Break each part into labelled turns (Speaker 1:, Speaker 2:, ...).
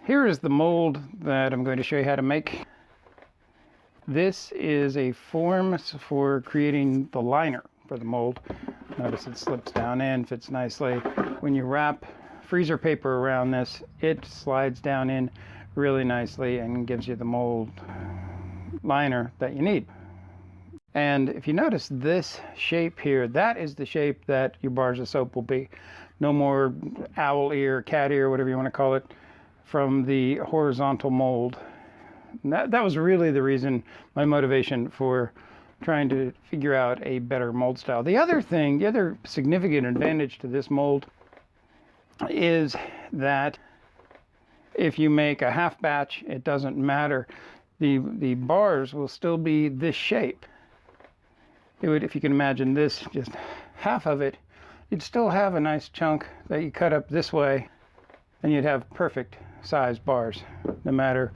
Speaker 1: Here is the mold that I'm going to show you how to make. This is a form for creating the liner for the mold. Notice it slips down in, fits nicely. When you wrap freezer paper around this, it slides down in really nicely and gives you the mold liner that you need. And if you notice this shape here, that is the shape that your bars of soap will be. No more owl ear, cat ear, whatever you want to call it, from the horizontal mold. And that was really the reason, my motivation for trying to figure out a better mold style. The other significant advantage to this mold is that if you make a half batch, it doesn't matter. The bars will still be this shape. It would, if you can imagine this, just half of it, you'd still have a nice chunk that you cut up this way, and you'd have perfect size bars, no matter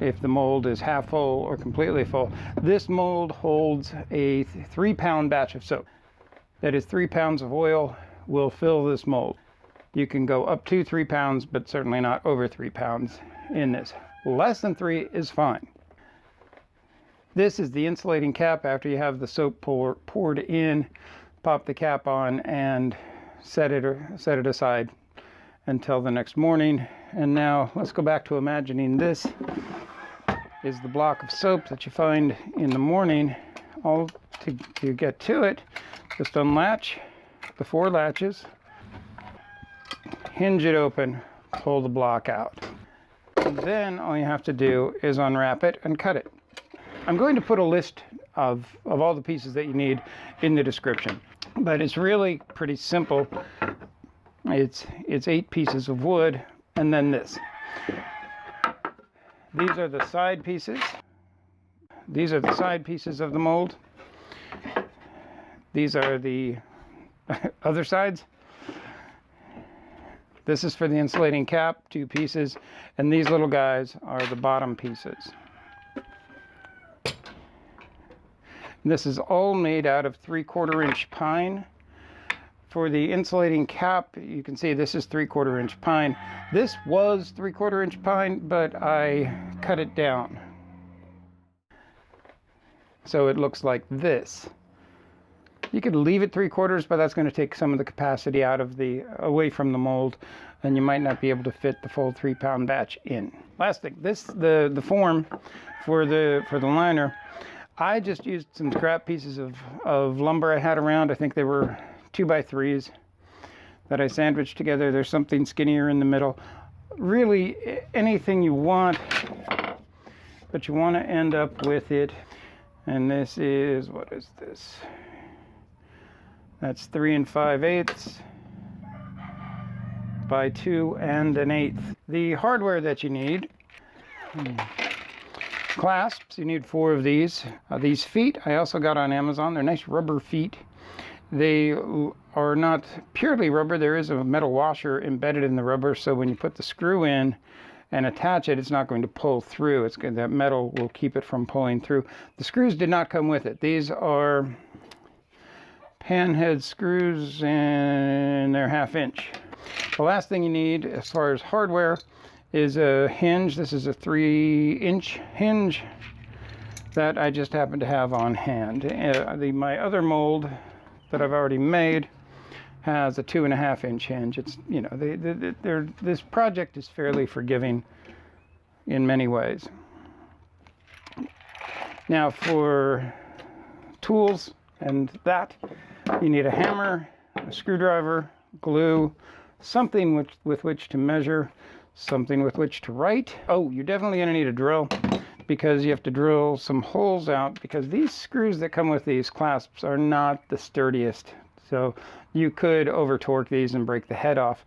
Speaker 1: if the mold is half full or completely full. This mold holds a 3-pound batch of soap. That is 3 pounds of oil will fill this mold. You can go up to 3 pounds, but certainly not over 3 pounds in this. Less than 3 is fine. This is the insulating cap. After you have the soap poured in, pop the cap on and set it aside until the next morning. And now let's go back to imagining this is the block of soap that you find in the morning. All to get to it, just unlatch the 4 latches, hinge it open, pull the block out. And then all you have to do is unwrap it and cut it. I'm going to put a list of all the pieces that you need in the description, but it's really pretty simple. It's 8 pieces of wood, and then this. These are the side pieces. These are the side pieces of the mold. These are the other sides. This is for the insulating cap, 2 pieces, and these little guys are the bottom pieces. This is all made out of 3/4 inch pine. For the insulating cap, you can see this is 3/4 inch pine. This was 3/4 inch pine, but I cut it down. So it looks like this. You could leave it 3/4, but that's going to take some of the capacity away from the mold, and you might not be able to fit the full 3-pound batch in. Last thing, the form for the liner. I just used some scrap pieces of lumber I had around. I think they were 2x3s that I sandwiched together. There's something skinnier in the middle. Really anything you want, but you want to end up with it. And this is, what is this? That's 3 5/8 by 2 1/8. The hardware that you need. Clasps, you need 4 of these. These feet I also got on Amazon. They're nice rubber feet. They are not purely rubber. There is a metal washer embedded in the rubber, so when you put the screw in and attach it, it's not going to pull through. That metal will keep it from pulling through. The screws did not come with it. These are panhead screws, and they're 1/2 inch. The last thing you need as far as hardware is a hinge. This is a 3-inch hinge that I just happen to have on hand. My other mold that I've already made has a 2.5 inch hinge. It's, you know, this project is fairly forgiving in many ways. Now for tools and that, you need a hammer, a screwdriver, glue, something with which to measure, something with which to write. Oh, you're definitely going to need a drill, because you have to drill some holes out, because these screws that come with these clasps are not the sturdiest. So you could over torque these and break the head off.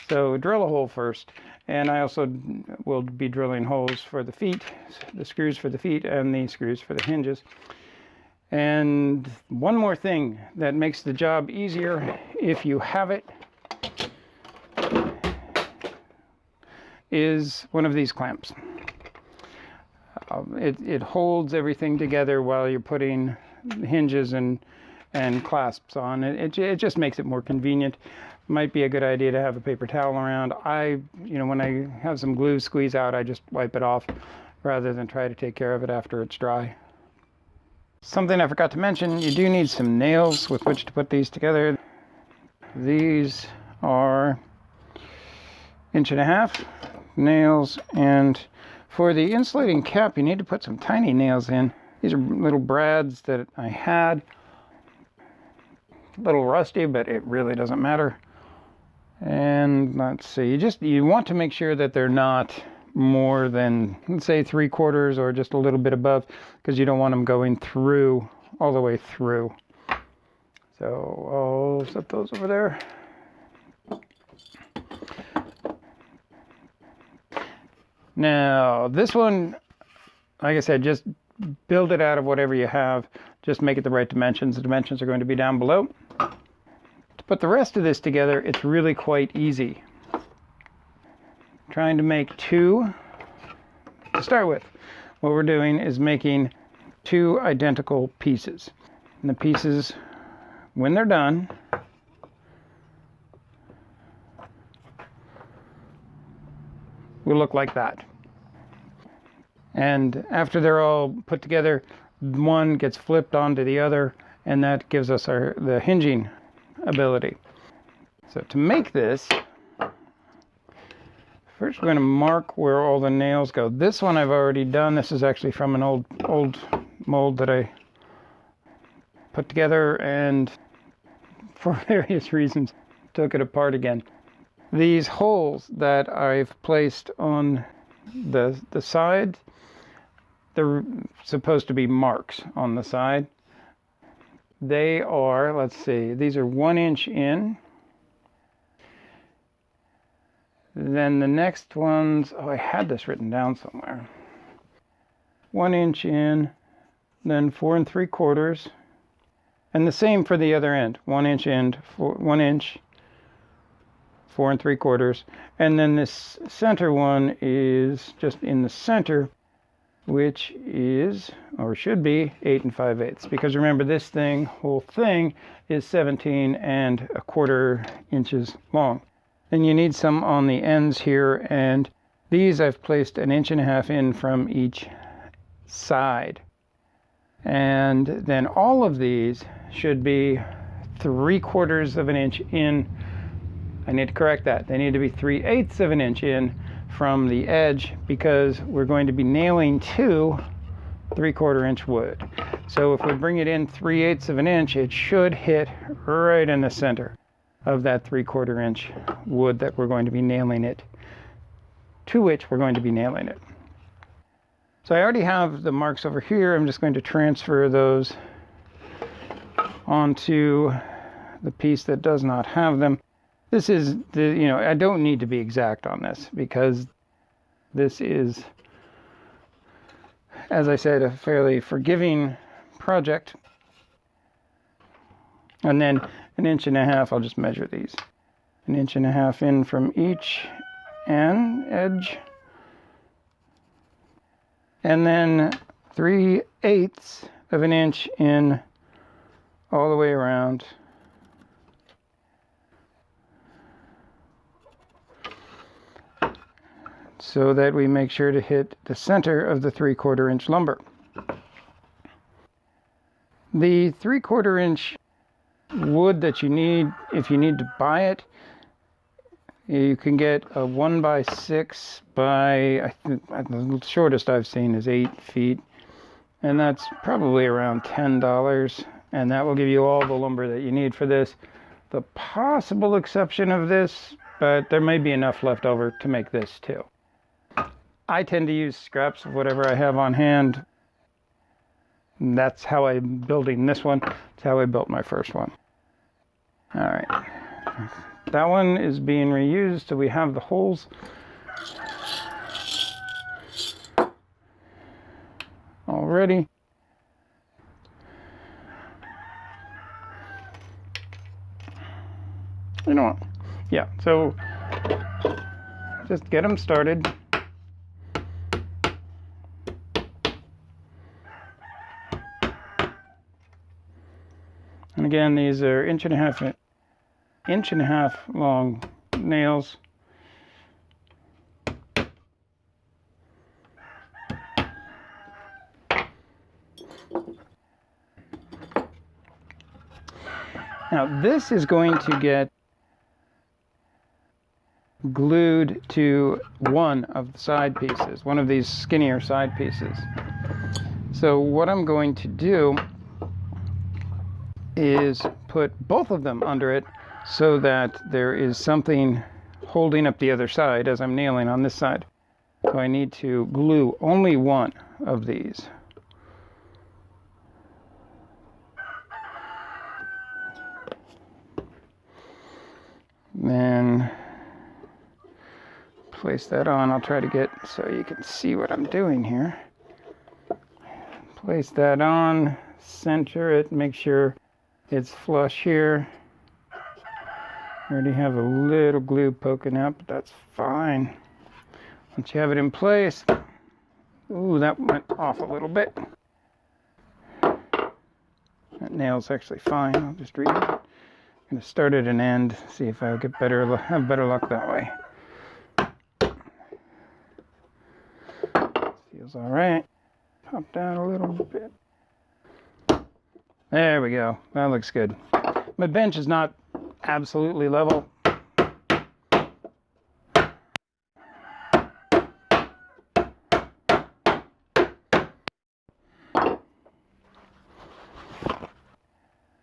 Speaker 1: So drill a hole first. And I also will be drilling holes for the feet, the screws for the feet and the screws for the hinges. And one more thing that makes the job easier, if you have it, is one of these clamps. It holds everything together while you're putting hinges and clasps on. It just makes it more convenient. might be a good idea to have a paper towel around. When I have some glue squeeze out, I just wipe it off rather than try to take care of it after it's dry. Something I forgot to mention, you do need some nails with which to put these together. These are 1.5 inch nails, and for the insulating cap you need to put some tiny nails in. These are little brads that I had. A little rusty, but it really doesn't matter. And let's see, you want to make sure that they're not more than, let's say, 3/4 or just a little bit above, because you don't want them going through all the way through. So I'll set those over there. Now this one, like I said, just build it out of whatever you have. Just make it the right dimensions. The dimensions are going to be down below. To put the rest of this together, it's really quite easy. Trying to make two. To start with, what we're doing is making 2 identical pieces. And the pieces, when they're done, will look like that. And after they're all put together, one gets flipped onto the other, and that gives us the hinging ability. So to make this, first we're going to mark where all the nails go. This one I've already done. This is actually from an old mold that I put together, and for various reasons took it apart again. These holes that I've placed on the side, they're supposed to be marks on the side. They are, let's see, these are 1 inch in. Then the next ones, I had this written down somewhere. 1 inch in, then 4 3/4, and the same for the other end. 1 inch in, 1 inch, 4 3/4, and then this center one is just in the center, which is, or should be, 8 5/8. Because remember, this whole thing is 17 1/4 inches long. Then you need some on the ends here, and these I've placed 1.5 inches in from each side. And then all of these should be 3/4 inch in. I need to correct that. They need to be 3/8 inch in from the edge, because we're going to be nailing to 3/4 inch wood. So if we bring it in 3/8 inch, it should hit right in the center of that 3/4 inch wood that we're going to be nailing it, to which we're going to be nailing it. So I already have the marks over here. I'm just going to transfer those onto the piece that does not have them. This is I don't need to be exact on this, because this is, as I said, a fairly forgiving project. And then 1.5 inches, I'll just measure these. 1.5 inches in from each edge. And then 3/8 inch in all the way around. So that we make sure to hit the center of the 3/4 inch lumber. The 3/4 inch wood that you need, if you need to buy it, you can get a 1x6 by, the shortest I've seen is 8 feet, and that's probably around $10, and that will give you all the lumber that you need for this. The possible exception of this, but there may be enough left over to make this too. I tend to use scraps of whatever I have on hand. And that's how I'm building this one. That's how I built my first one. All right. That one is being reused, so we have the holes. Already. You know what? Yeah, so just get them started. And again, these are 1.5 inch 1.5 inch long nails. Now this is going to get glued to one of the side pieces, one of these skinnier side pieces. So what I'm going to do is put both of them under it so that there is something holding up the other side as I'm nailing on this side. So I need to glue only one of these. Then place that on. I'll try to get so you can see what I'm doing here. Place that on, center it, make sure it's flush here. I already have a little glue poking out, but that's fine. Once you have it in place, ooh, that went off a little bit. That nail's actually fine. I'll just read it. I'm going to start at an end, see if I have better luck that way. Feels all right. Pop down a little bit. There we go. That looks good. My bench is not absolutely level.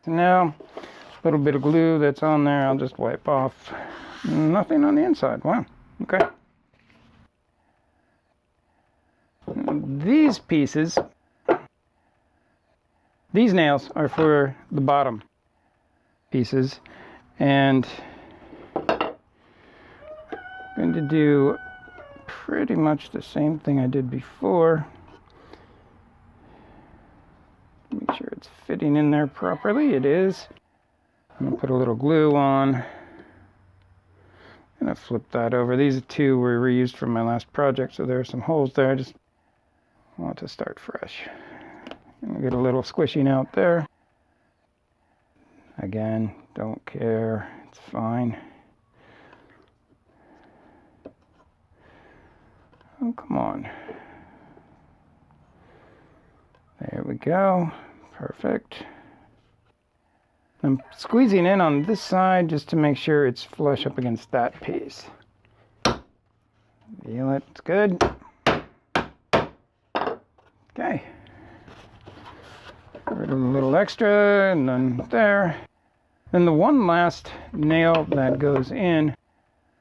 Speaker 1: So now, a little bit of glue that's on there, I'll just wipe off. Nothing on the inside. Wow. Okay. These pieces, these nails are for the bottom pieces, and I'm going to do pretty much the same thing I did before. Make sure it's fitting in there properly. It is. I'm going to put a little glue on. I'm going to flip that over. These two were reused from my last project, so there are some holes there. I just want to start fresh. And get a little squishing out there. Again, don't care. It's fine. Oh, come on. There we go. Perfect. I'm squeezing in on this side just to make sure it's flush up against that piece. Feel it. It's good. Okay. Get rid of a little extra, and then there. Then the one last nail that goes in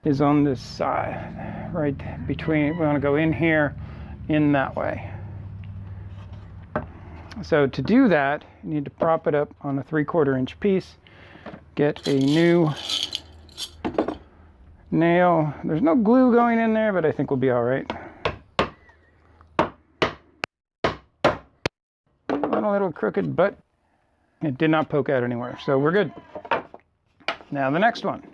Speaker 1: is on this side, right between. We want to go in here, in that way. So to do that, you need to prop it up on a 3/4 inch piece. Get a new nail. There's no glue going in there, but I think we'll be all right. A little crooked, but it did not poke out anywhere, so we're good. Now the next one.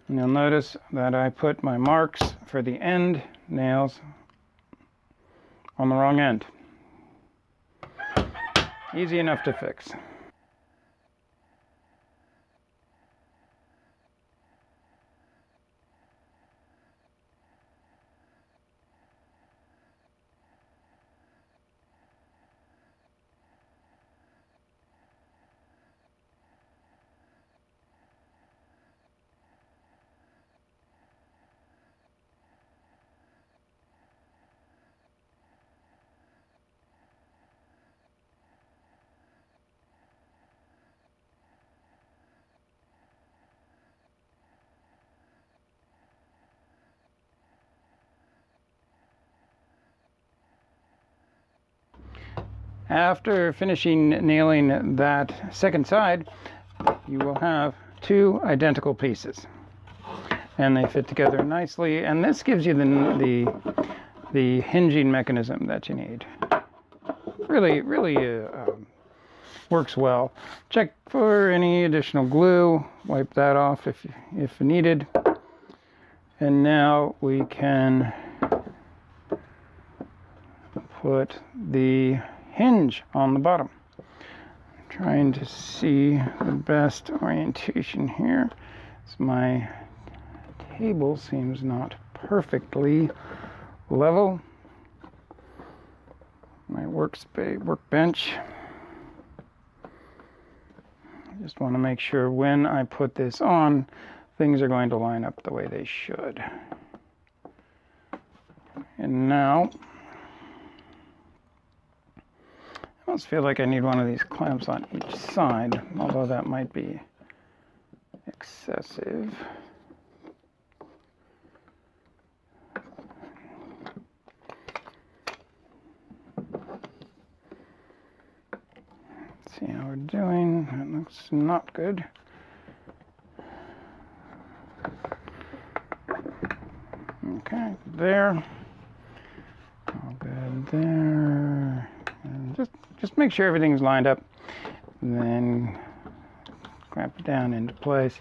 Speaker 1: And you'll notice that I put my marks for the end nails on the wrong end. Easy enough to fix. After finishing nailing that second side, you will have two identical pieces, and they fit together nicely. And this gives you the hinging mechanism that you need. Really works well. Check for any additional glue. Wipe that off if needed. And now we can put the hinge on the bottom. I'm trying to see the best orientation here. So my table seems not perfectly level. My workbench. I just want to make sure when I put this on, things are going to line up the way they should. And now, I almost feel like I need one of these clamps on each side, although that might be excessive. Let's see how we're doing. That looks not good. Okay, there. All good there. And just make sure everything's lined up. And then clamp it down into place.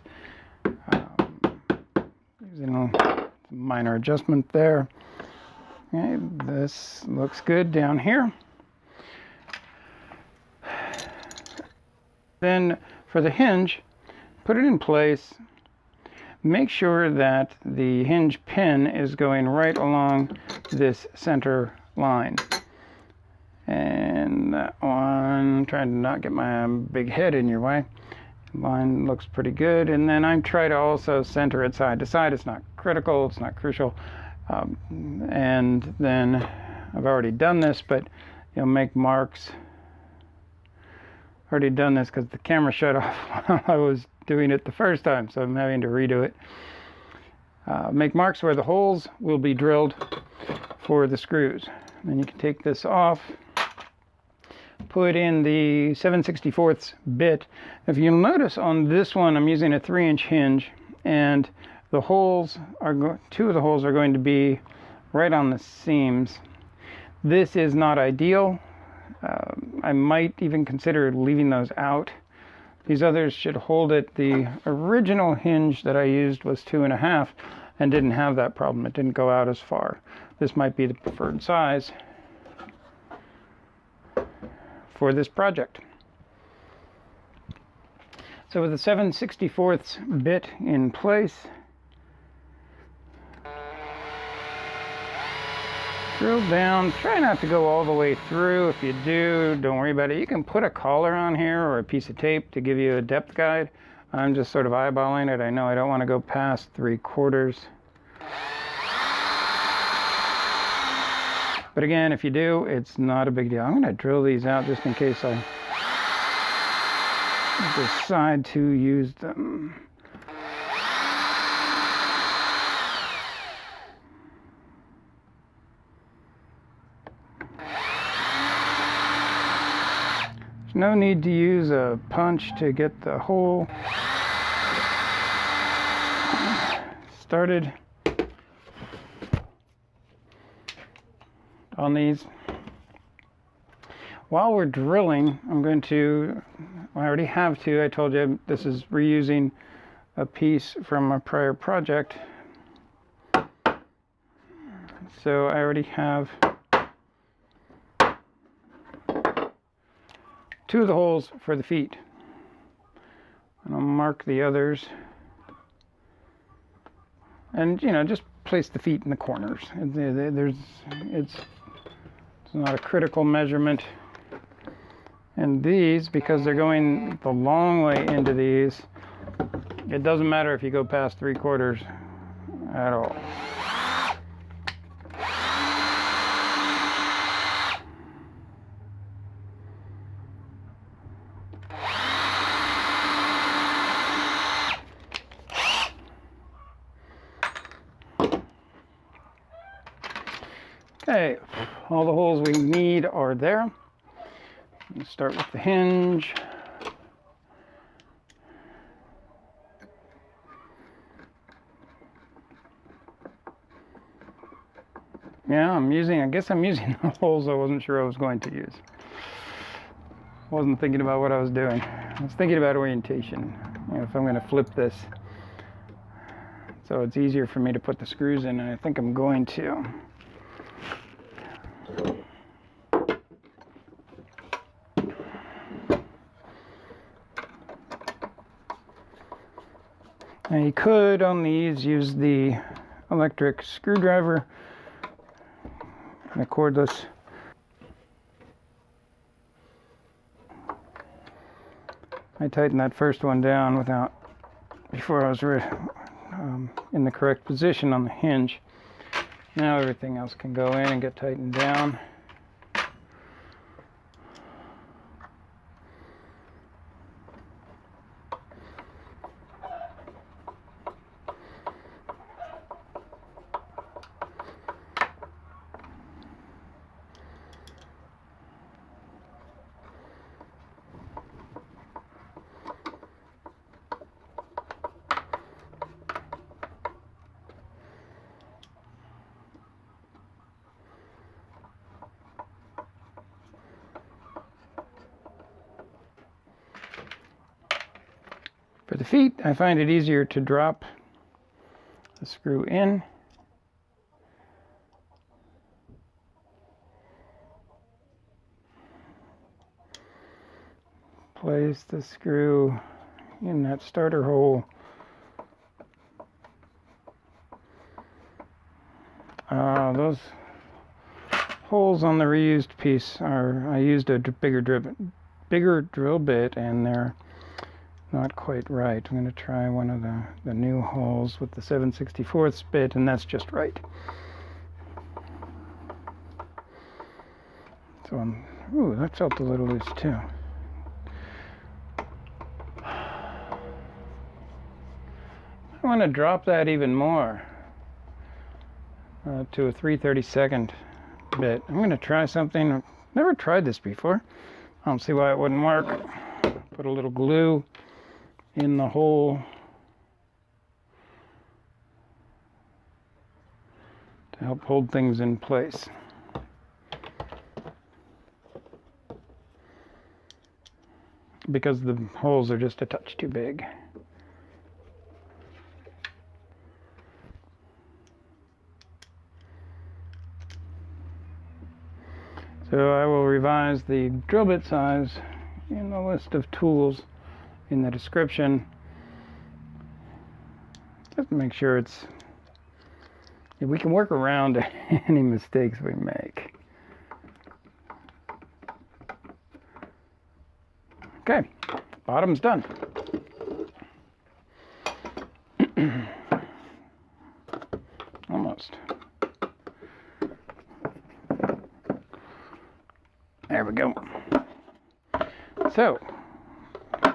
Speaker 1: Using a minor adjustment there. Okay, this looks good down here. Then for the hinge, put it in place. Make sure that the hinge pin is going right along this center line. And that one, trying to not get my big head in your way. Line looks pretty good. And then I'm trying to also center it side to side. It's not critical, it's not crucial. And then I've already done this, but you'll make marks. Already done this because the camera shut off while I was doing it the first time, so I'm having to redo it. Make marks where the holes will be drilled for the screws. Then you can take this off, put in the 7/64 bit. If you'll notice on this one, I'm using a 3-inch hinge, and the holes are two of the holes are going to be right on the seams. This is not ideal. I might even consider leaving those out. These others should hold it. The original hinge that I used was 2.5 and didn't have that problem. It didn't go out as far. This might be the preferred size for this project. So with the 7/64 bit in place, drill down. Try not to go all the way through. If you do, don't worry about it. You can put a collar on here or a piece of tape to give you a depth guide. I'm just sort of eyeballing it. I know I don't want to go past 3/4. But again, if you do, it's not a big deal. I'm going to drill these out just in case I decide to use them. No need to use a punch to get the hole started on these. While we're drilling, I already have to, I told you this is reusing a piece from a prior project. So I already have 2 of the holes for the feet. And I'll mark the others. And, you know, just place the feet in the corners. It's not a critical measurement. And these, because they're going the long way into these, it doesn't matter if you go past 3/4 at all. Okay, all the holes we need are there. Let's start with the hinge. Yeah, I guess I'm using the holes I wasn't sure I was going to use. Wasn't thinking about what I was doing. I was thinking about orientation. You know, if I'm going to flip this, so it's easier for me to put the screws in, and I think I'm going to. Now you could on these use the electric screwdriver and the cordless. I tightened that first one down before I was in the correct position on the hinge. Now everything else can go in and get tightened down. For the feet, I find it easier to drop the screw in. Place the screw in that starter hole. Those holes on the reused piece I used a bigger drill bit, and they're not quite right. I'm going to try one of the new holes with the 7/64 bit, and that's just right. So ooh, that felt a little loose too. I want to drop that even more to a 3/32 bit. I'm going to try something. I've never tried this before. I don't see why it wouldn't work. Put a little glue in the hole to help hold things in place. Because the holes are just a touch too big. So I will revise the drill bit size in the list of tools in the description. Just make sure we can work around any mistakes we make. Okay, bottom's done. Almost. There we go. So,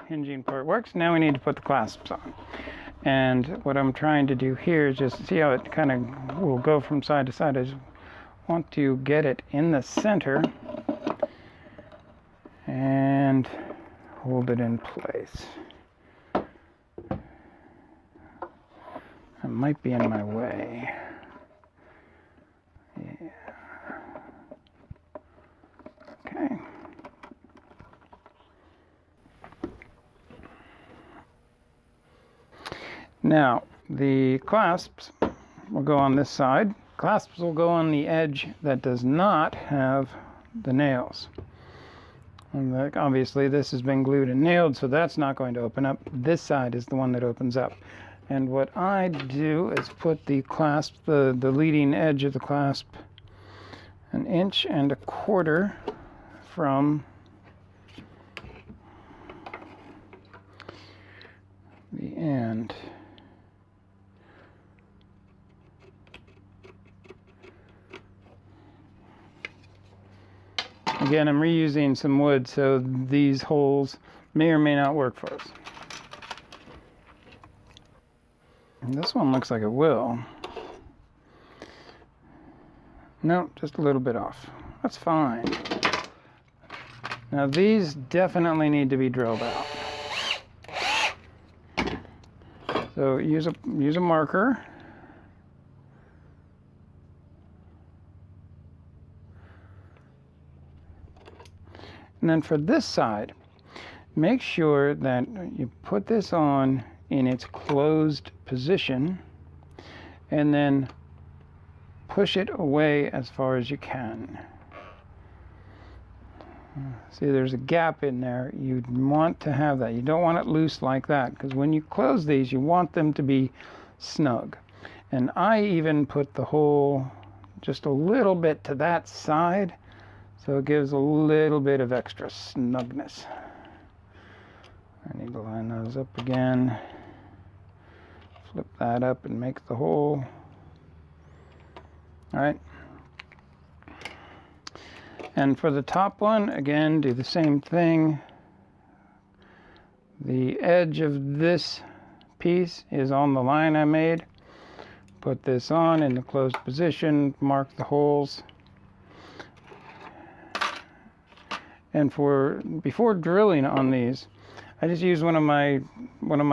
Speaker 1: hinging part works. Now we need to put the clasps on. And what I'm trying to do here is just see how it kind of will go from side to side. I just want to get it in the center and hold it in place. It might be in my way. Yeah. Okay. Now, the clasps will go on this side. Clasps will go on the edge that does not have the nails. And obviously this has been glued and nailed, so that's not going to open up. This side is the one that opens up. And what I do is put the clasp, the leading edge of the clasp, 1.25 inches from the end. Again, I'm reusing some wood, so these holes may or may not work for us. And this one looks like it will. No, just a little bit off. That's fine. Now these definitely need to be drilled out. So use a marker. And then for this side, make sure that you put this on in its closed position and then push it away as far as you can. See, there's a gap in there. You'd want to have that. You don't want it loose like that, because when you close these, you want them to be snug. And I even put the hole just a little bit to that side, so it gives a little bit of extra snugness. I need to line those up again. Flip that up and make the hole. All right. And for the top one, again, do the same thing. The edge of this piece is on the line I made. Put this on in the closed position, mark the holes. And before drilling on these, I just used one of my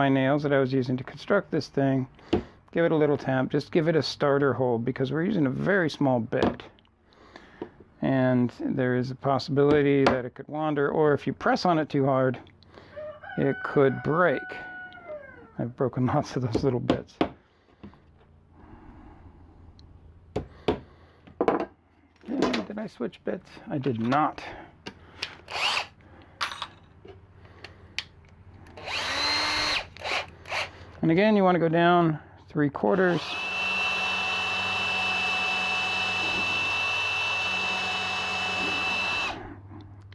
Speaker 1: nails that I was using to construct this thing. Give it a little tap, just give it a starter hold, because we're using a very small bit. And there is a possibility that it could wander, or if you press on it too hard, it could break. I've broken lots of those little bits. Did I switch bits? I did not. And again, you want to go down 3/4.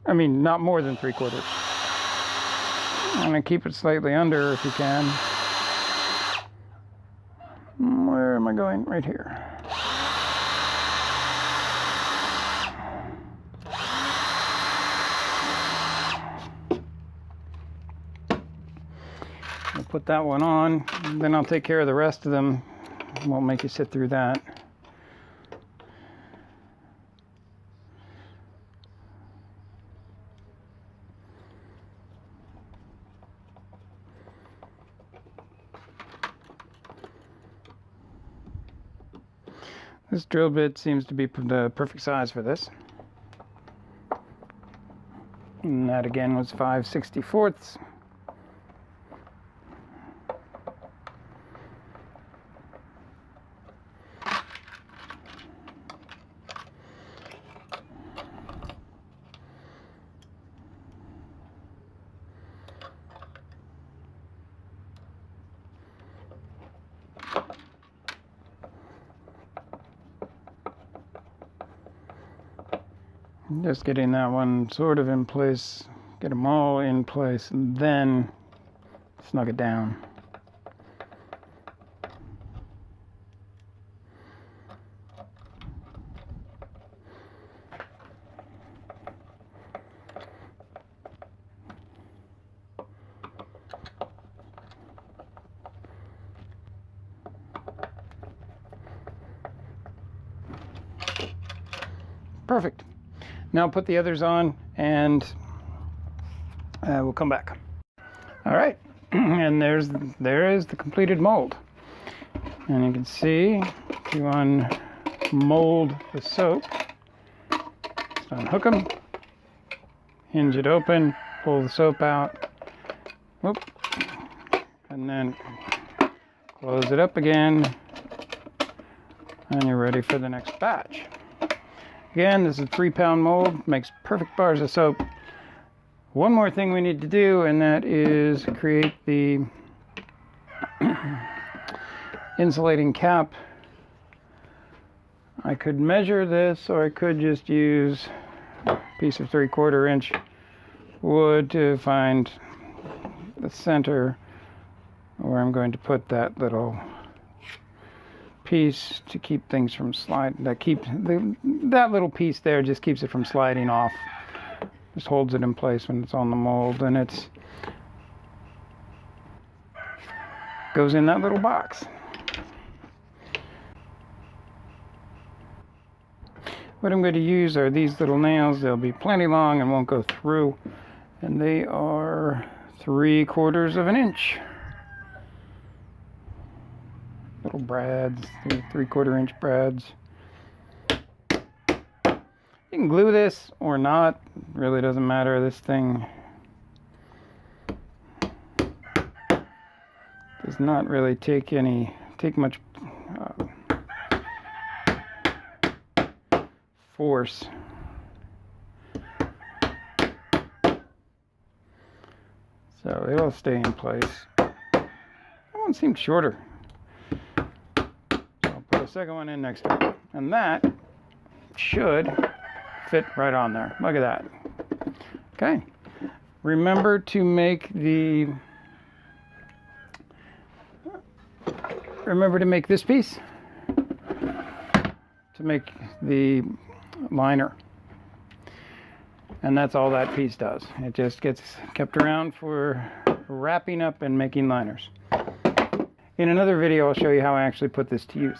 Speaker 1: I mean, not more than 3/4. I'm going to keep it slightly under if you can. Where am I going? Right here. I'll put that one on, then I'll take care of the rest of them. Won't make you sit through that. This drill bit seems to be the perfect size for this. And that again was 5/64. Just getting that one sort of in place, get them all in place, and then snug it down. Perfect. Now put the others on, and we'll come back. All right, and there is the completed mold. And you can see, if you unmold the soap, just unhook them, hinge it open, pull the soap out, whoop, and then close it up again, and you're ready for the next batch. Again, this is a 3-pound mold, makes perfect bars of soap. One more thing we need to do, and that is create the insulating cap. I could measure this, or I could just use a piece of 3/4 inch wood to find the center where I'm going to put that little piece to keep things from sliding. That little piece there just keeps it from sliding off. Just holds it in place when it's on the mold, and it goes in that little box. What I'm going to use are these little nails. They'll be plenty long and won't go through, and they are 3/4 inch. Little brads, 3/4 inch brads. You can glue this or not, really doesn't matter. This thing does not really take much force. So it'll stay in place. That one seemed shorter. I'll put a second one in next to it. And that should fit right on there. Look at that. Okay. Remember to make this piece to make the liner. And that's all that piece does. It just gets kept around for wrapping up and making liners. In another video, I'll show you how I actually put this to use.